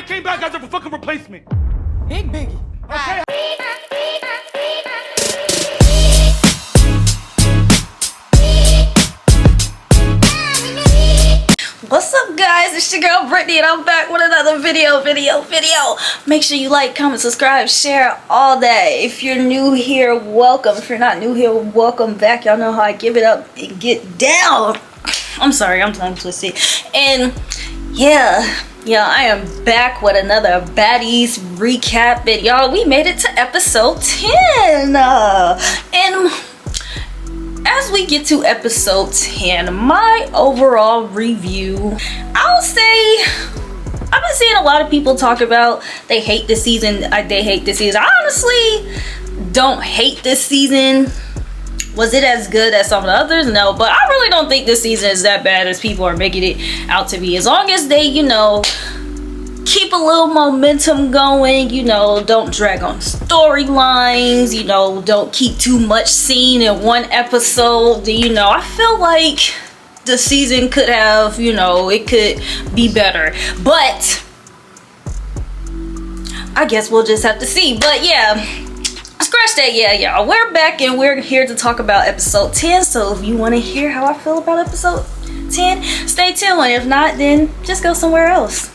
I came back as a fucking replacement. Big Biggie. Okay. What's up, guys? It's your girl Brittany and I'm back with another video. Make sure you like, comment, subscribe, share, all that. If you're new here, welcome. If you're not new here, welcome back. Y'all know how I give it up and get down. I'm sorry, I'm tongue twisted. And yeah, I am back with another Baddies recap video. We made it to episode 10. And as we get to episode 10, my overall review, I'll say I've been seeing a lot of people talk about they hate this season. They hate this season. I honestly don't hate this season. Was it as good as some of the others? No, but I really don't think this season is that bad as people are making it out to be. As long as they, keep a little momentum going, don't drag on storylines, don't keep too much scene in one episode. I feel like the season could have, it could be better. But I guess we'll just have to see. But yeah, scratch that. Yeah, we're back and we're here to talk about episode 10. So if you want to hear how I feel about episode 10, stay tuned. If not, then just go somewhere else.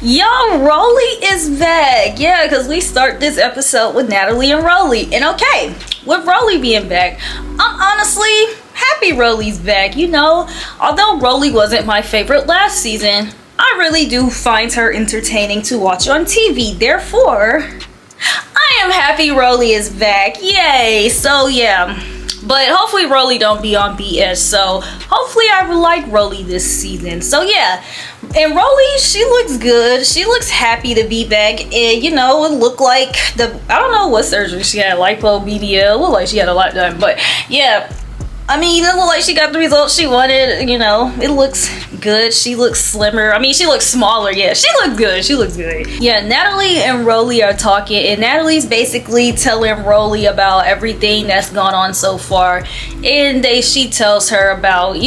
Y'all, Rolly is back. Yeah, because we start this episode with Natalie and Rolly. And okay, with Rolly being back, I'm honestly happy Rolly's back. Although Rolly wasn't my favorite last season, I really do find her entertaining to watch on TV. Therefore, I am happy Rolly is back. Yay. So yeah, but hopefully Rolly don't be on BS. So hopefully I will like Rolly this season. So yeah, and Rolly, she looks good. She looks happy to be back. And it looked like I don't know what surgery she had, lipo-BDL. It looked like she had a lot done. But yeah, I mean, it looked like she got the results she wanted. It looks good. She looks slimmer. I mean, she looks smaller. Yeah, she looks good. Yeah, Natalie and Rolly are talking, and Natalie's basically telling Rolly about everything that's gone on so far. And she tells her about,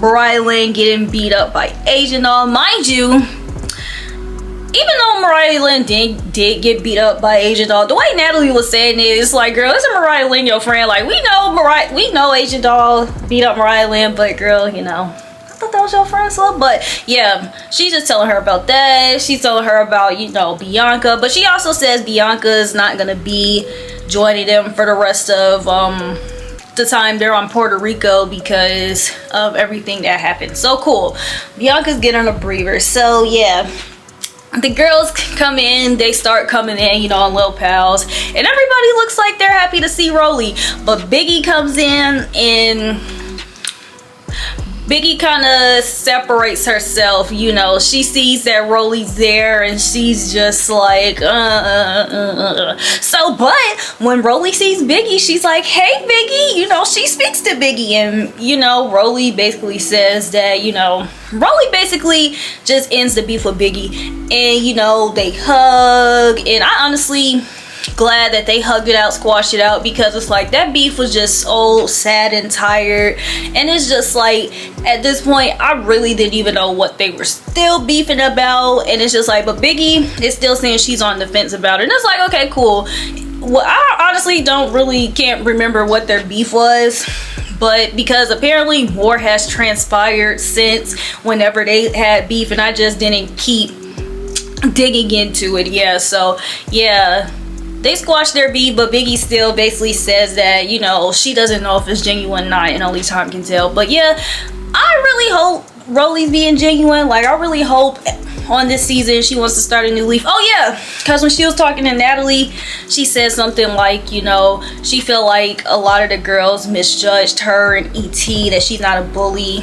Mariah Lynn getting beat up by Asian doll. Mind you, even though Mariah Lynn did get beat up by Asian doll, the way Natalie was saying it, it's like, girl, isn't Mariah Lynn your friend? Like, we know Asian doll beat up Mariah Lynn, but girl, I thought that was your friend. So, but yeah, she's just telling her about that. She's telling her about, Bianca, but she also says Bianca is not gonna be joining them for the rest of the time they're on Puerto Rico because of everything that happened. So cool. Bianca's getting a breather. So yeah, the girls come in, they start coming in, on little pals, and everybody looks like they're happy to see Rolly. But Biggie comes in and Biggie kind of separates herself. She sees that Rolly's there and she's just like So but when Rolly sees Biggie, she's like, hey Biggie. She speaks to Biggie, and Rolly basically says that Rolly basically just ends the beef with Biggie, and they hug. And I honestly glad that they hugged it out, squashed it out, because it's like that beef was just so sad and tired. And it's just like, at this point, I really didn't even know what they were still beefing about. And it's just like, but Biggie is still saying she's on the fence about it. And it's like, okay, cool. Well, I honestly can't remember what their beef was, but because apparently more has transpired since whenever they had beef, and I just didn't keep digging into it. Yeah, so yeah, they squashed their beef, but Biggie still basically says that, she doesn't know if it's genuine or not, and only time can tell. But yeah, I really hope Rolly's being genuine. Like, I really hope on this season she wants to start a new leaf. Oh yeah, because when she was talking to Natalie, she said something like, she felt like a lot of the girls misjudged her and ET, that she's not a bully,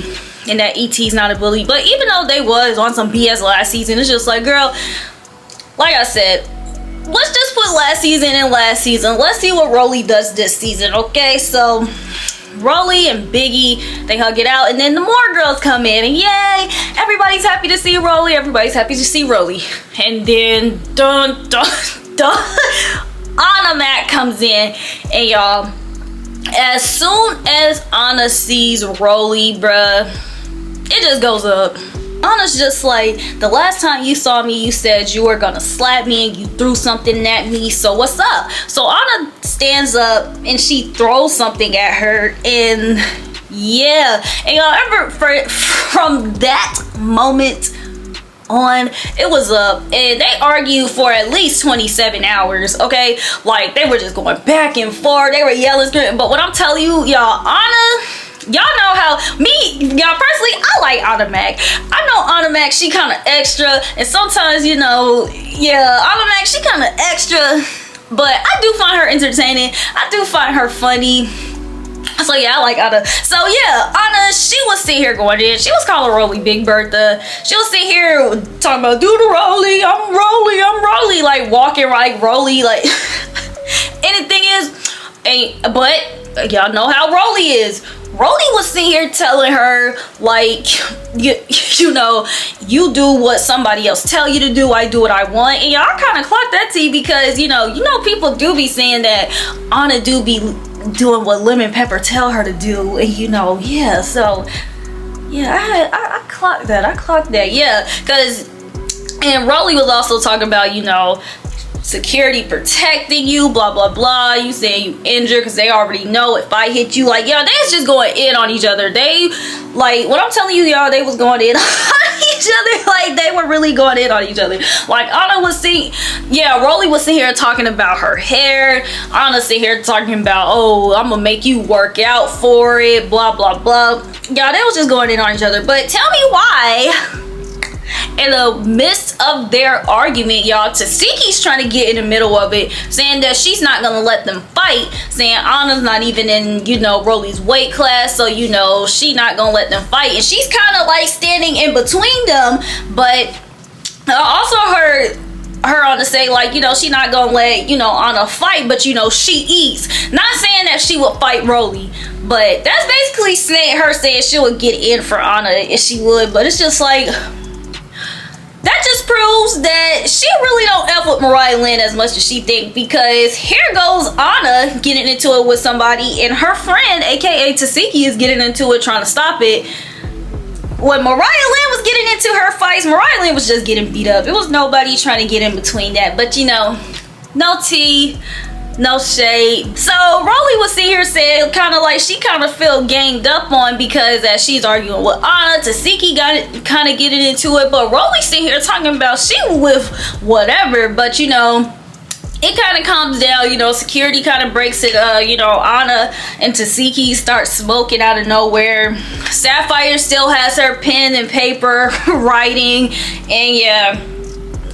and that ET's not a bully. But even though they was on some BS last season, it's just like, girl, like I said, let's just put last season in last season. Let's see what Rolly does this season, okay? So Rolly and Biggie, they hug it out, and then the more girls come in, and yay, everybody's happy to see Rolly. Everybody's happy to see Rolly. And then dun Anna Mac comes in, and y'all, as soon as Anna sees Rolly, bruh, it just goes up. Anna's just like, the last time you saw me, you said you were gonna slap me and you threw something at me, so what's up? So Anna stands up and she throws something at her, and yeah, and y'all ever, from that moment on, it was up, and they argued for at least 27 hours, okay? Like, they were just going back and forth, they were yelling, screaming. But what I'm telling you, y'all, Anna, y'all know how y'all personally, I like Anna Mac. I know Anna Mac, she kind of extra, and sometimes, you know, yeah, Anna Mac, she kind of extra, but I do find her entertaining. I do find her funny. So yeah, I like Anna. So yeah, Anna, she was sitting here going in. She was calling Rolly Big Bertha. She was sitting here talking about, do the Rolly, I'm Rolly, like walking like Rolly, like. And the thing is, but y'all know how Rolly is. Rolly was sitting here telling her, like, you know, you do what somebody else tell you to do, I do what I want. And y'all kind of clocked that tea, because you know people do be saying that Anna do be doing what Lemon Pepper tell her to do, and you know, yeah. So yeah, I clocked that, yeah, because, and Rolly was also talking about, you know, security protecting you, blah blah blah, you saying you injured because they already know if I hit you, like, yo, they was just going in on each other. They, like, what I'm telling you, y'all, they was going in on each other, like, they were really going in on each other. Like, Anna was sitting, yeah, Rolly was sitting here talking about her hair, Anna sitting here talking about, oh, I'm gonna make you work out for it, blah blah blah. Y'all, they was just going in on each other. But tell me why, in the midst of their argument, y'all, Tasiki's trying to get in the middle of it, saying that she's not gonna let them fight, saying Anna's not even in, you know, Rolly's weight class, so you know she not gonna let them fight, and she's kind of like standing in between them. But I also heard her on to say, like, you know, she not gonna let, you know, Anna fight, but you know she eats. Not saying that she would fight Rolly, but that's basically her saying she would get in for Anna if she would. But it's just like, that just proves that she really don't F with Mariah Lynn as much as she think, because here goes Anna getting into it with somebody, and her friend, aka Tasiki, is getting into it trying to stop it. When Mariah Lynn was getting into her fights, Mariah Lynn was just getting beat up. It was nobody trying to get in between that. But you know, no tea, no shade. So Rolly was sitting here saying, kind of like, she kind of feel ganged up on, because as she's arguing with Anna, Tasiki got it, kind of getting into it, but Rolly sitting here talking about she with whatever. But you know, it kind of calms down, you know, security kind of breaks it, you know, Anna and Tasiki start smoking out of nowhere. Sapphire still has her pen and paper writing, and yeah,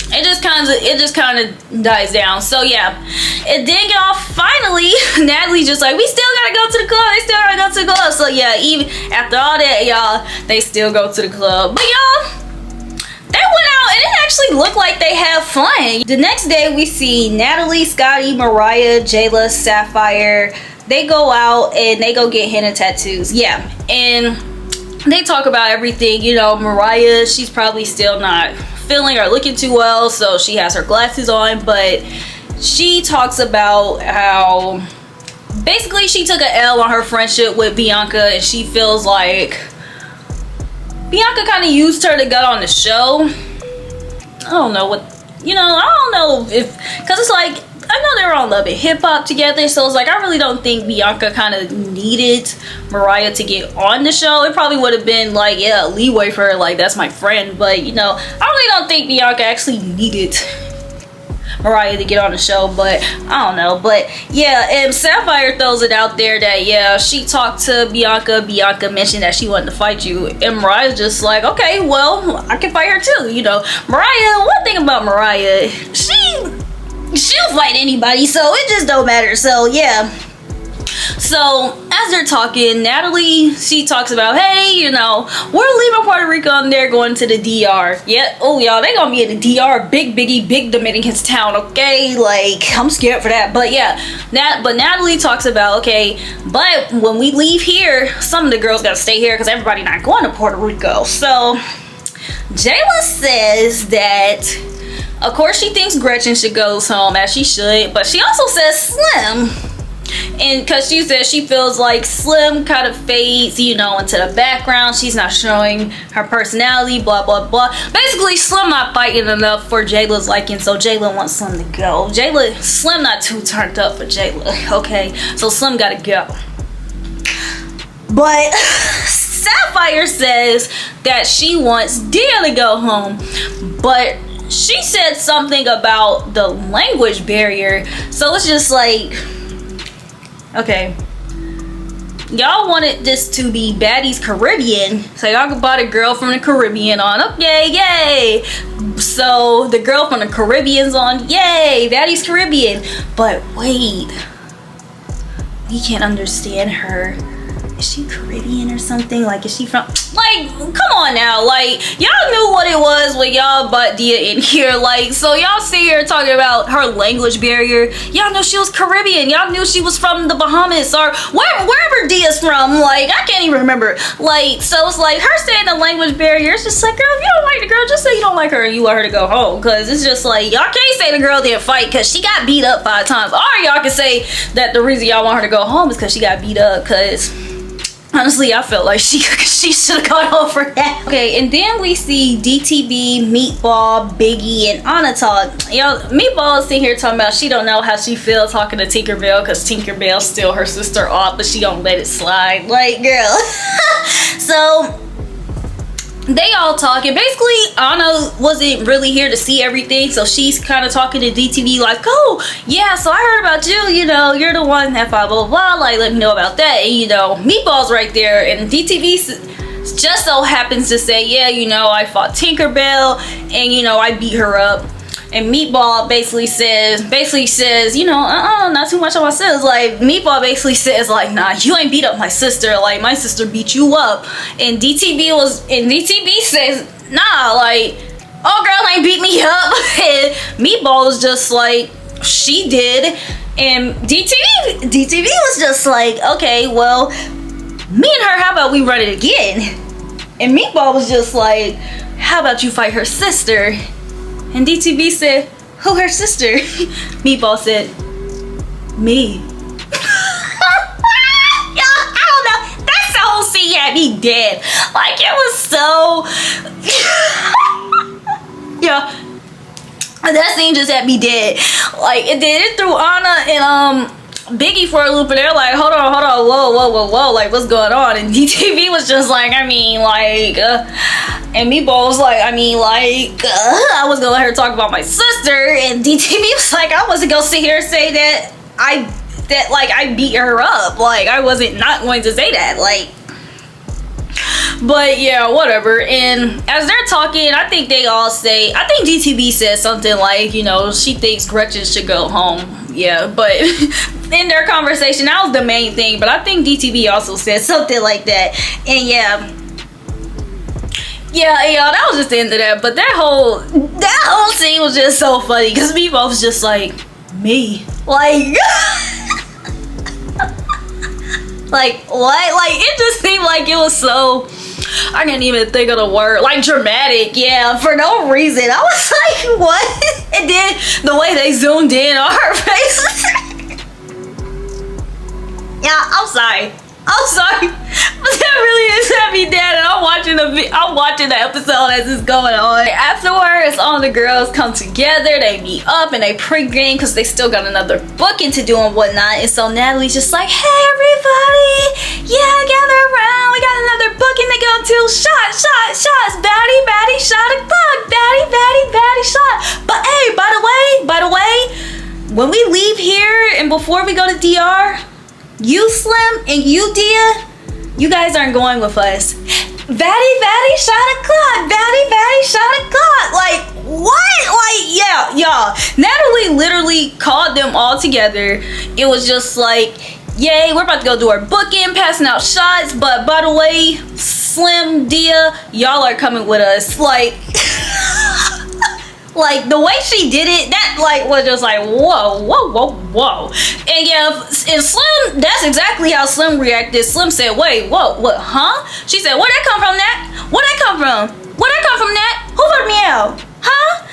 it just kind of dies down. So yeah, and then y'all, finally Natalie just like, we still gotta go to the club, so yeah, even after all that, y'all, they still go to the club. But y'all, they went out and it actually looked like they have fun. The next day we see Natalie, Scotty, Mariah, Jayla, Sapphire. They go out and they go get henna tattoos. Yeah, and they talk about everything. You know, Mariah, she's probably still not feeling or looking too well, so she has her glasses on, but she talks about how basically she took an L on her friendship with Bianca, and she feels like Bianca kind of used her to get on the show. I don't know what, you know, I don't know if, because it's like, I know they were on Love and Hip Hop together, so it's like, I really don't think Bianca kind of needed Mariah to get on the show. It probably would have been like, yeah, leeway for her, like, that's my friend, but you know, I really don't think Bianca actually needed Mariah to get on the show. But I don't know. But yeah, and Sapphire throws it out there that yeah, she talked to Bianca mentioned that she wanted to fight you, and Mariah's just like, okay, well, I can fight her too, you know. Mariah, one thing about Mariah, she'll fight anybody, so it just don't matter. So yeah, so as they're talking, Natalie, she talks about, hey, you know, we're leaving Puerto Rico and they're going to the DR. Yeah, oh y'all, they gonna be in the DR, big Dominicans town, okay? Like, I'm scared for that. But yeah, but Natalie talks about, okay, but when we leave here, some of the girls gotta stay here because everybody not going to Puerto Rico. So Jayla says that of course she thinks Gretchen should go home, as she should, but she also says Slim And because she said she feels like Slim kind of fades, you know, into the background. She's not showing her personality, blah, blah, blah. Basically, Slim not fighting enough for Jayla's liking, so Jayla wants Slim to go. Slim not too turned up for Jayla, okay? So Slim gotta go. But Sapphire says that she wants Dia to go home. But she said something about the language barrier. So it's just like, okay, y'all wanted this to be Baddies Caribbean, so y'all brought a girl from the Caribbean on. Oh, yay, yay. So the girl from the Caribbean's on. Yay, Baddies Caribbean. But wait, we can't understand her. Is she Caribbean or something? Like, is she from, like, come on now, like, y'all knew what it was when y'all brought Dia in here, like, so y'all see her talking about her language barrier. Y'all knew she was Caribbean. Y'all knew she was from the Bahamas or wherever Dia's from. Like, I can't even remember. Like, so it's like her saying the language barrier. It's just like, girl, if you don't like the girl, just say you don't like her and you want her to go home. Because it's just like, y'all can't say the girl didn't fight because she got beat up 5 times. Or y'all can say that the reason y'all want her to go home is because she got beat up. Because honestly, I felt like she should have gone home for that. Okay, and then we see DTV, Meatball, Biggie, and Anna talk. Yo, Meatball is sitting here talking about she don't know how she feels talking to Tinkerbell because Tinkerbell's still her sister off, but she don't let it slide. Like, girl. So they all talking. Basically, Anna wasn't really here to see everything, so she's kind of talking to DTV like, oh, yeah, so I heard about you, you know, you're the one that blah, blah, blah, like, let me know about that. And, you know, Meatball's right there, and DTV just so happens to say, yeah, you know, I fought Tinkerbell, and, you know, I beat her up. And Meatball basically says, you know, not too much on my sis. Like, Meatball basically says, like, nah, you ain't beat up my sister. Like, my sister beat you up. And DTV says, nah, like, oh, girl ain't beat me up. And Meatball was just like, she did. And DTV was just like, okay, well, me and her, how about we run it again? And Meatball was just like, how about you fight her sister? And DTV said, who her sister? Meatball said, me. Yo, I don't know. That whole scene had me dead. Like, it was so... yeah. That scene just had me dead. Like, it threw Anna and Biggie for a loop, and they're like, hold on, whoa, like, what's going on? And DTV was just like, I mean, like, and Meatball was like, I mean, like, I was gonna let her talk about my sister, and DTV was like, I wasn't gonna sit here and say that I beat her up. Like, I wasn't not going to say that, like, but yeah, whatever. And as they're talking, I think DTV says something like, you know, she thinks Gretchen should go home. Yeah, but in their conversation, that was the main thing. But I think DTV also said something like that. And yeah, that was just the end of that. But that whole scene was just so funny because we both was just like, me, like, like what? Like, it just seemed like it was so, I can't even think of the word, like, dramatic. Yeah, for no reason. I was like, what? And then the way they zoomed in on her face. Yeah, I'm sorry, but that really is had me dead. And I'm watching the episode as it's going on. Afterwards, all the girls come together, they meet up and they pregame because they still got another booking to do and whatnot. And so Natalie's just like, hey everybody, yeah, gather around, we got another booking to go to. Shots, baddie, shot o'clock, baddie, shot. But hey, by the way, when we leave here and before we go to DR, you, Slim, and you, Dia, you guys aren't going with us. Baddie, shot o'clock. Baddie, shot o'clock. Like, what? Like, yeah, y'all. Natalie literally called them all together. It was just like, yay, we're about to go do our booking, passing out shots. But by the way, Slim, Dia, y'all are coming with us. Like... like, the way she did it, that, like, was just like, whoa. And yeah, and Slim, that's exactly how Slim reacted. Slim said, wait, what, huh? She said, where'd that come from, Nat? Where'd that come from, Nat? Who put me out? Huh?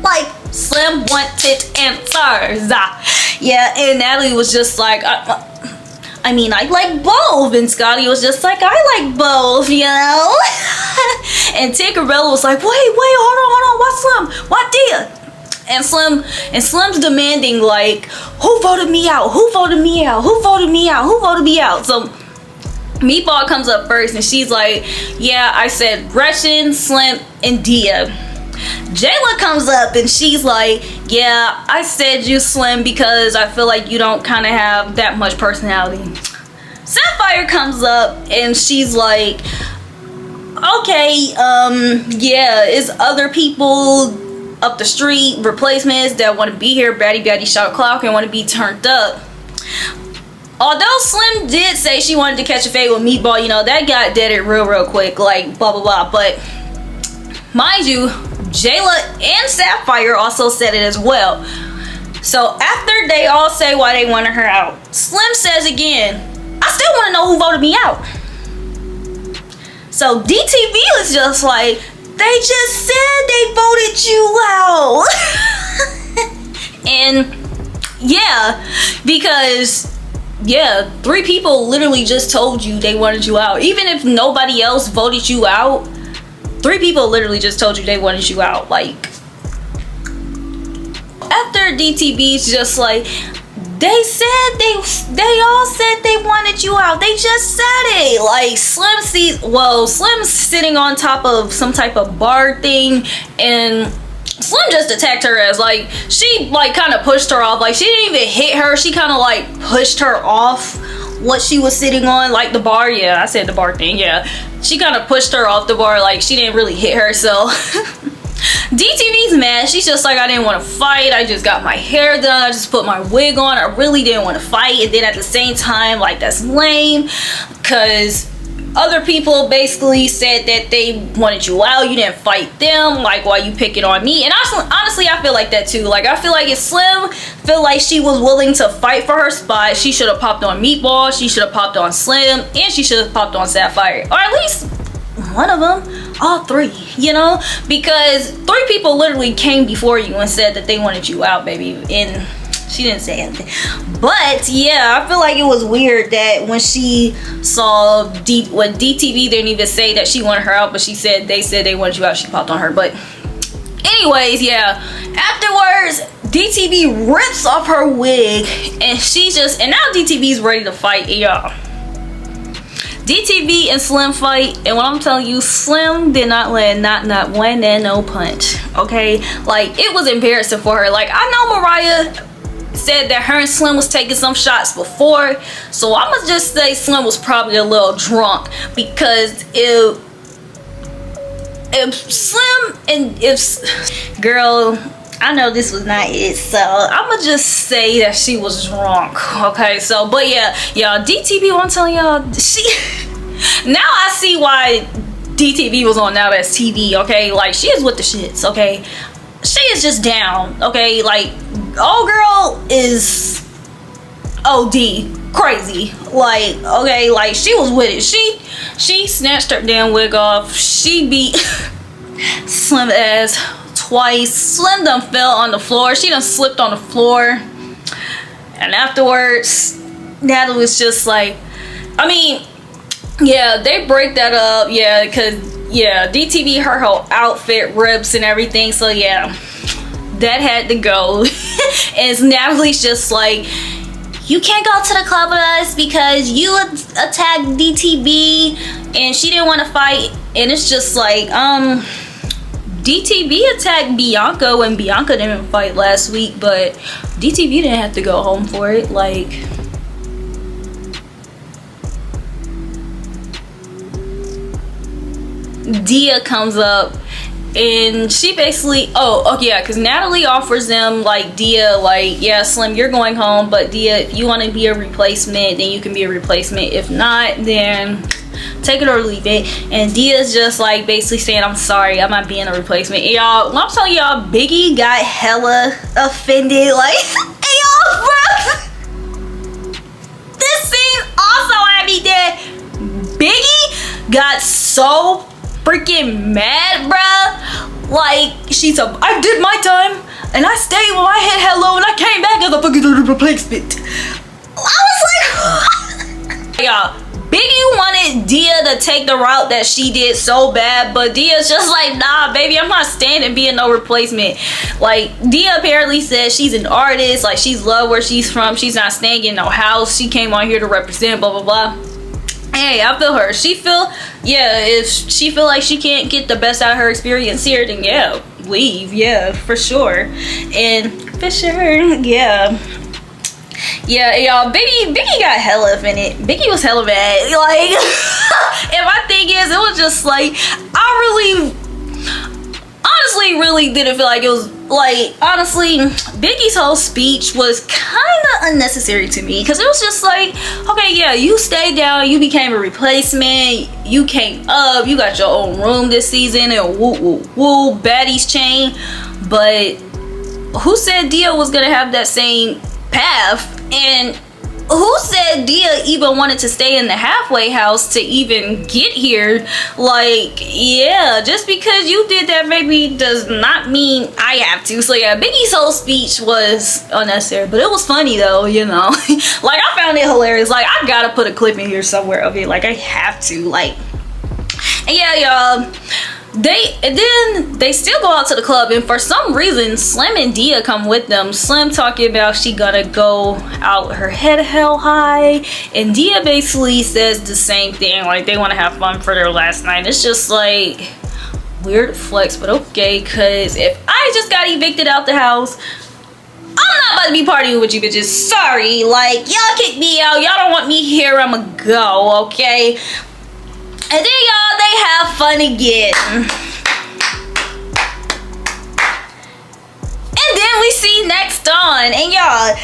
Like, Slim wanted answers. Yeah, and Natalie was just like, I mean, I like both. And Scotty was just like, I like both, you know? And Tinkerbella was like, wait, hold on, why Slim? Why Dia? And Slim's demanding, like, who voted me out? Who voted me out? Who voted me out? Who voted me out? So Meatball comes up first and she's like, yeah, I said Gretchen, Slim, and Dia. Jayla comes up and she's like, yeah, I said you, Slim, because I feel like you don't kind of have that much personality. Sapphire comes up and she's like, okay, yeah, it's other people up the street, replacements that want to be here, baddie shot clock, and want to be turned up. Although Slim did say she wanted to catch a fade with Meatball, you know, that got deaded real quick, like blah blah blah. But mind you, Jayla and Sapphire also said it as well. So after they all say why they wanted her out, Slim says again, I still want to know who voted me out. So DTV was just like, they just said they voted you out. And yeah, because yeah, 3 people literally just told you they wanted you out. Even if nobody else voted you out, 3 people literally just told you they wanted you out. Like, after DTV's just like, they said they all said they wanted you out. They just said it. Like, Slim's sitting on top of some type of bar thing, and Slim just attacked her as, like, she like kind of pushed her off. Like, she didn't even hit her, she kind of like pushed her off what she was sitting on, like the bar. Yeah, I said the bar thing. Yeah, she kind of pushed her off the bar, like she didn't really hit her. So DTV's mad. She's just like, I didn't want to fight, I just got my hair done, I just put my wig on, I really didn't want to fight. And then at the same time, like, that's lame, because other people basically said that they wanted you out, you didn't fight them, like, why you picking on me? And honestly, I feel like that too. Like, I feel like if Slim feel like she was willing to fight for her spot, she should have popped on Meatball, she should have popped on Slim, and she should have popped on Sapphire, or at least one of them, all 3, you know, because 3 people literally came before you and said that they wanted you out, baby. And she didn't say anything. But yeah, I feel like it was weird that when she saw when DTV didn't even say that she wanted her out, but they said they wanted you out, she popped on her. But anyways, yeah, afterwards DTV rips off her wig, and now DTV's ready to fight, y'all. DTV and Slim fight, and when I'm telling you, Slim did not land not one and no punch, okay? Like, it was embarrassing for her. Like, I know Mariah said that her and Slim was taking some shots before, so I'ma just say Slim was probably a little drunk, because if Slim and girl, I know this was not it, so I'ma just say that she was drunk, okay? So, but yeah, y'all, DTV, I'm telling y'all, now I see why DTV was on Now That's TV, okay? Like, she is with the shits, okay? She is just down, okay? Like, old girl is OD crazy, like, okay? Like, she was with it. She snatched her damn wig off. She beat Slim ass twice. Slim done fell on the floor. She done slipped on the floor. And afterwards, Natalie was just like, I mean, yeah, they break that up, yeah, because yeah, DTV, her whole outfit rips and everything, so yeah, that had to go. And Natalie's just like, you can't go to the club with us because you attacked DTV and she didn't want to fight. And it's just like, DTV attacked Bianca when Bianca didn't fight last week, but DTV didn't have to go home for it. Like, Dia comes up and she basically, oh yeah, because Natalie offers them, like, Dia, like, yeah, Slim, you're going home, but Dia, if you want to be a replacement, then you can be a replacement. If not, then take it or leave it. And Dia's just like basically saying, I'm sorry, I'm not being a replacement. Y'all, when I'm telling y'all, Biggie got hella offended, like, hey y'all, bro, this scene also had me dead. Biggie got so freaking mad, bruh. Like, I did my time and I stayed with my head held low and I came back as a fucking replacement. I was like, yeah, Biggie wanted Dia to take the route that she did so bad, but Dia's just like, nah, baby, I'm not standing being no replacement. Like, Dia apparently says she's an artist, like she's love where she's from, she's not staying in no house, she came on here to represent, blah, blah, blah. Hey, I feel her. She feel, yeah, if she feel like she can't get the best out of her experience here, then yeah, leave, yeah, for sure. And for sure, yeah. Yeah, y'all, Biggie got hella up in it. Biggie was hella bad. Like, and my thing is, it was just like, honestly really didn't feel like it was, like, honestly, Biggie's whole speech was kind of unnecessary to me, because it was just like, okay, yeah, you stayed down, you became a replacement, you came up, you got your own room this season, and woo woo woo, Baddies chain, but who said Dia was gonna have that same path? And who said Dia even wanted to stay in the halfway house to even get here? Like, yeah, just because you did that maybe does not mean I have to. So yeah, Biggie's whole speech was unnecessary, but it was funny though, you know. Like, I found it hilarious. Like, I gotta put a clip in here somewhere of it. Like, I have to. Like, and yeah, y'all, they still go out to the club, and for some reason Slim and Dia come with them. Slim talking about she gonna go out her head held high, and Dia basically says the same thing, like they want to have fun for their last night. It's just like weird flex, but okay, because if I just got evicted out the house, I'm not about to be partying with you bitches. Sorry, like, y'all kicked me out, y'all don't want me here, I'ma go, okay? And then y'all, they have fun again. And then we see Next On. And y'all,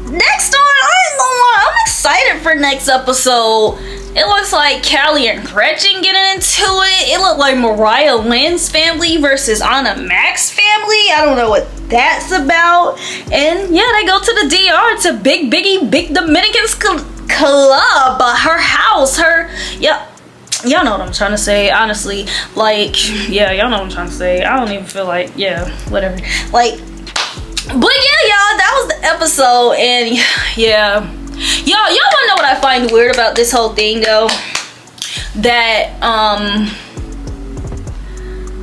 Next On, I ain't gonna lie, I'm excited for next episode. It looks like Callie and Gretchen getting into it. It looked like Mariah Lynn's family versus Anna Mac's family. I don't know what that's about. And yeah, they go to the DR, to Big Biggie, Big Dominicans Club. Her house, yeah. Y'all know what I'm trying to say, honestly. Like, yeah, y'all know what I'm trying to say. I don't even feel like, yeah, whatever. Like, but yeah, y'all, that was the episode. And yeah, y'all want to know what I find weird about this whole thing though? That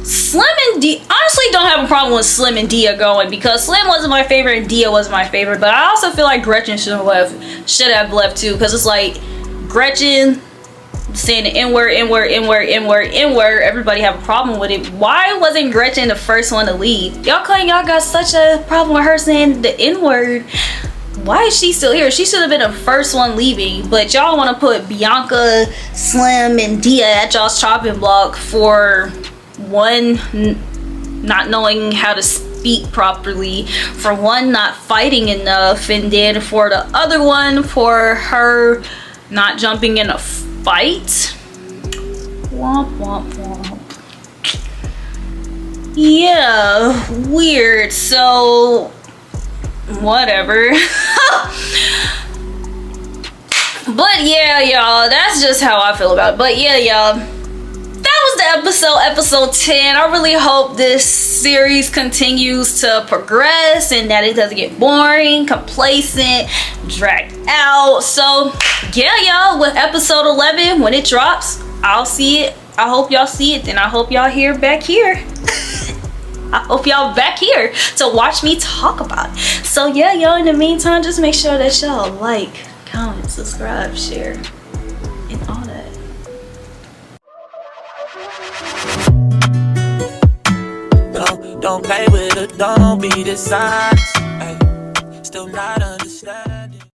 Slim and Dia, honestly don't have a problem with Slim and Dia going, because Slim wasn't my favorite and Dia was my favorite. But I also feel like Gretchen should have left too, because it's like Gretchen saying the N-word, N-word, N-word, N-word, N-word, everybody have a problem with it. Why wasn't Gretchen the first one to leave? Y'all claim y'all got such a problem with her saying the N-word. Why is she still here? She should have been the first one leaving. But y'all want to put Bianca, Slim, and Dia at y'all's chopping block for one not knowing how to speak properly, for one not fighting enough, and then for the other one for her not jumping in a fight. Womp womp womp. Yeah, weird. So whatever. But yeah, y'all, that's just how I feel about it. But yeah, y'all, that was the episode 10. I really hope this series continues to progress and that it doesn't get boring, complacent, dragged out. So yeah, y'all, with episode 11, when it drops, I'll see it. I hope y'all see it, and I hope y'all back here. I hope y'all back here to watch me talk about it. So yeah, y'all, in the meantime, just make sure that y'all like, comment, subscribe, share, and all that. Don't play with it, don't be dishonest. Ay, still not